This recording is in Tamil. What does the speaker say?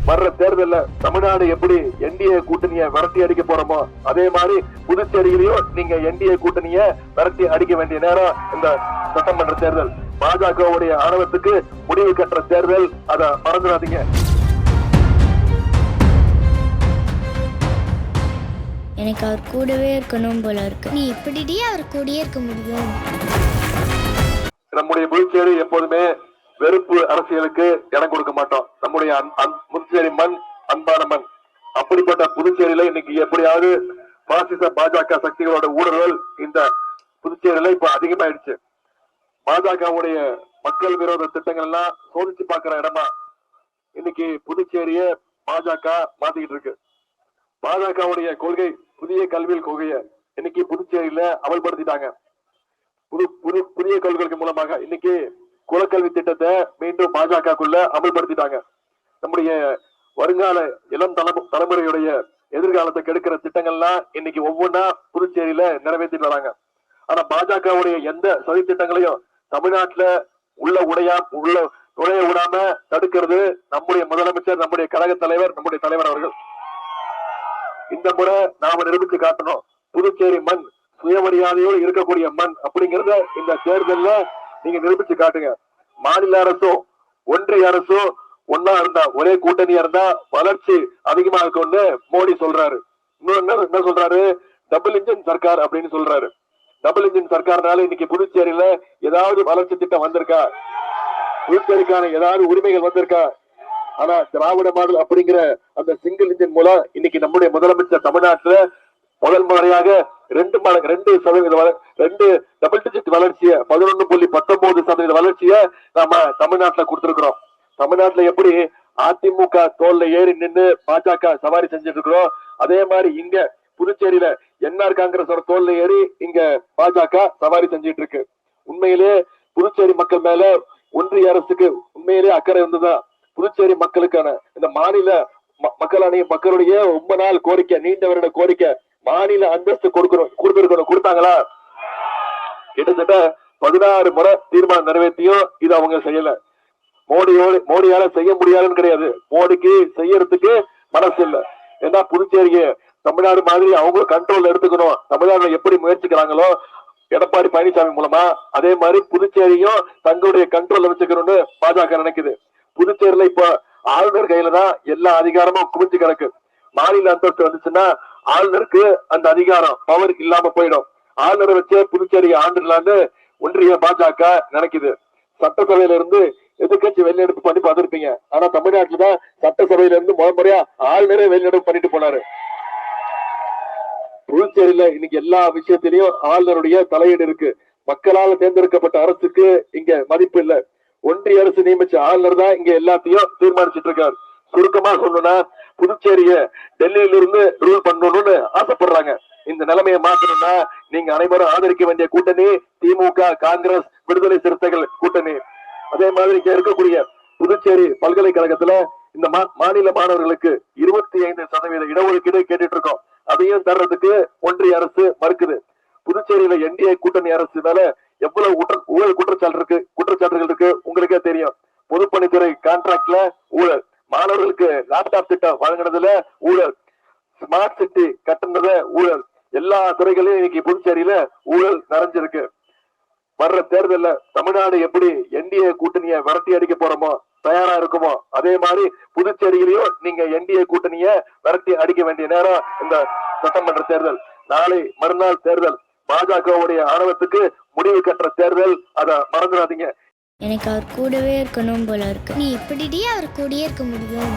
வர்ற தேர்தல்ல தமிழ்நாடு எப்படி என்டிஏ கூட்டணியை விரட்டி அடிக்க போறோமோ அதே மாதிரி புதுச்சேரியிலையும் நீங்க என்டிஏ கூட்டணியை விரட்டி அடிக்க வேண்டிய நேரம் இந்த சட்டமன்ற தேர்தல். பாஜகவுடைய ஆணவத்துக்கு முடிவு கட்டுற தேர்தல், அதை மறந்துடாதீங்க. எனக்கு அவர் கூடவே இருக்கணும் போல இருக்கு. நீ இப்படியே அவர் கூடயே இருக்க முடியும்? நம்முடைய புதுச்சேரி எப்போதுமே வெறுப்பு அரசியலுக்கு இடம் கொடுக்க மாட்டோம். நம்முடைய புதுச்சேரி மண் அன்பான மண். அப்படிப்பட்ட புதுச்சேரியில இன்னைக்கு எப்படியாவது பாசிச பாஜக சக்திகளோட ஊடுருவல் இந்த புதுச்சேரியில இப்ப அதிகமாயிடுச்சு. பாஜகவுடைய மக்கள் விரோத திட்டங்கள் எல்லாம் சோதிச்சு பாக்குற இடமா இன்னைக்கு புதுச்சேரிய பாஜக மாத்திக்கிட்டு இருக்கு. பாஜகவுடைய கொள்கை, புதிய கல்வியல் கொள்கையை இன்னைக்கு புதுச்சேரியில அமல்படுத்திட்டாங்க. புதிய கொள்கைகள் மூலமாக இன்னைக்கு குலக்கல்வி திட்டத்தை மீண்டும் பாஜகக்குள்ள அமல்படுத்திட்டாங்க. நம்முடைய வருங்கால இளம் தலைமுறையுடைய எதிர்காலத்தை கெடுக்கிற திட்டங்கள்லாம் இன்னைக்கு ஒவ்வொன்றா புதுச்சேரியில நிறைவேற்றிட்டு வராங்க. ஆனா பாஜகவுடைய எந்த சதி திட்டங்களையும் தமிழ்நாட்டுல நுழைய விடாம தடுக்கிறது நம்முடைய முதலமைச்சர், நம்முடைய கழக தலைவர், நம்முடைய தலைவர் அவர்கள். இந்த முறை நாம நிரூபிச்சு காட்டணும், புதுச்சேரி மண் சுயமரியாதையோடு இருக்கக்கூடிய மண் அப்படிங்கறத இந்த தேர்தல்ல நீங்க நிரூபிச்சு காட்டுங்க. மாநில அரசும் ஒன்றிய அரசும் ஒன்னா இருந்தா, ஒரே கூட்டணியா இருந்தா வளர்ச்சி அதிகமா இருக்கும்னு மோடி சொல்றாரு. இன்னொன்னு என்ன சொல்றாரு? டபுள் இன்ஜின் சர்க்கார் அப்படின்னு சொல்றாரு. டபுள் இன்ஜின் சர்க்கார்னால இன்னைக்கு புதுச்சேரியில ஏதாவது வளர்ச்சி திட்டம் வந்திருக்கா? புதுச்சேரிக்கான ஏதாவது உரிமைகள் வந்திருக்கா? ஆனா திராவிட மாடல் அப்படிங்கிற அந்த சிங்கிள் இன்ஜின் மூலம் இன்னைக்கு நம்முடைய முதலமைச்சர் தமிழ்நாட்டுல முதல் முறையாக 2 டபுள் டிஜிட் வளர்ச்சிய 11.19% வளர்ச்சிய நாம தமிழ்நாட்டுல கொடுத்திருக்கிறோம். தமிழ்நாட்டுல எப்படி அதிமுக தோல்ல ஏறி நின்று பாஜக சவாரி செஞ்சுட்டு இருக்கிறோம், அதே மாதிரி இங்க புதுச்சேரியில என்ஆர் காங்கிரஸோட தோல்ல ஏறி இங்க பாஜக சவாரி செஞ்சிட்டு இருக்கு. உண்மையிலே புதுச்சேரி மக்கள் மேல ஒன்றிய அரசுக்கு உண்மையிலே அக்கறை இருந்துதான் புதுச்சேரி மக்களுக்கான இந்த மாநில மக்களுடைய ரொம்ப நாள் கோரிக்கை, நீண்ட வருட கோரிக்கை, மாநில அந்தஸ்து கொடுத்தாங்களா? கிட்டத்தட்ட 16 முறை தீர்மானம் நிறைவேற்றியும் இது அவங்க செய்யல. மோடியால செய்ய முடியாதுன்னு கிடையாது, மோடிக்கு செய்யறதுக்கு மனசு இல்ல. ஏன்னா புதுச்சேரிய தமிழ்நாடு மாதிரி அவங்க கண்ட்ரோல் எடுத்துக்கணும். தமிழ்நாடுல எப்படி முயற்சிக்கிறாங்களோ எடப்பாடி பழனிசாமி மூலமா, அதே மாதிரி புதுச்சேரியும் தங்களுடைய கண்ட்ரோல்ல வச்சுக்கணும்னு பாஜக நினைக்குது. புதுச்சேரியில இப்ப ஆளுநர் கையில தான் எல்லா அதிகாரமும் குவிஞ்சு கிடக்கு. மாநில அந்தஸ்து வந்துச்சுன்னா ஆளுநருக்கு அந்த அதிகாரம் பவர் இல்லாம போயிடும். ஆளுநரை வச்சே புதுச்சேரியை ஆண்டுலான்னு ஒன்றிய பாஜக நினைக்குது. சட்டசபையில இருந்து எதிர்கட்சி வெளிநடப்பு பண்ணி பார்த்திருப்பீங்க. ஆனா தமிழ்நாட்டுலதான் சட்டசபையில இருந்து முறையா ஆளுநரே வெளிநடப்பு பண்ணிட்டு போனாரு. புதுச்சேரியில இன்னைக்கு எல்லா விஷயத்திலையும் ஆளுநருடைய தலையீடு இருக்கு. மக்களால் தேர்ந்தெடுக்கப்பட்ட அரசுக்கு இங்க மதிப்பு இல்ல. ஒன்றிய அரசு நியமிச்ச ஆளுநர் தான் இங்க எல்லாத்தையும் தீர்மானிச்சிட்டு இருக்காரு. சுருக்கமா சொல்லணும்னா புதுச்சேரிய டெல்லியில இருந்து ரூல் பண்ணணும்னு ஆசைப்படுறாங்க. இந்த நிலைமையை மாற்றணும்னா நீங்க அனைவரும் ஆதரிக்க வேண்டிய கூட்டணி திமுக, காங்கிரஸ், விடுதலை சிறுத்தைகள் கூட்டணி. அதே மாதிரி இங்க இருக்கக்கூடிய புதுச்சேரி பல்கலைக்கழகத்துல இந்த மாநில மாணவர்களுக்கு 25% இடஒதுக்கீடு கேட்டுட்டு இருக்கோம். அதையும் தர்றதுக்கு ஒன்றிய அரசு மறுக்குது. புதுச்சேரியில என்டிஏ கூட்டணி அரசு மேல எவ்வளவு ஊழல் குற்றச்சாட்டுகள் இருக்கு உங்களுக்கே தெரியும். பொதுப்பணித்துறை கான்ட்ராக்ட்ல ஊழல், மாணவர்களுக்கு லேப்டாப் திட்டம் வழங்கினதுல ஊழல், ஸ்மார்ட் சிட்டி கட்டுனத ஊழல், எல்லா துறைகளையும் இன்னைக்கு புதுச்சேரியில ஊழல் நிறைஞ்சிருக்கு. வர்ற தேர்தல்ல தமிழ்நாடு எப்படி என்டிஏ கூட்டணியை விரட்டி அடிக்க போறோமோ தயாரா இருக்குமோ அதே மாதிரி புதுச்சேரியிலையும் நீங்க என்டிஏ கூட்டணியை விரட்டி அடிக்க வேண்டிய நேரம் இந்த சட்டமன்ற தேர்தல். நாளை மறுநாள் தேர்தல், பாஜகவுடைய ஆணவத்துக்கு முடிவு கட்டுற தேர்தல், அதை மறந்துடாதீங்க. எனக்கு அவர் கூடவே இருக்கணும் போல இருக்கு. நீ இப்படியே அவர் கூடயே இருக்க முடியும்?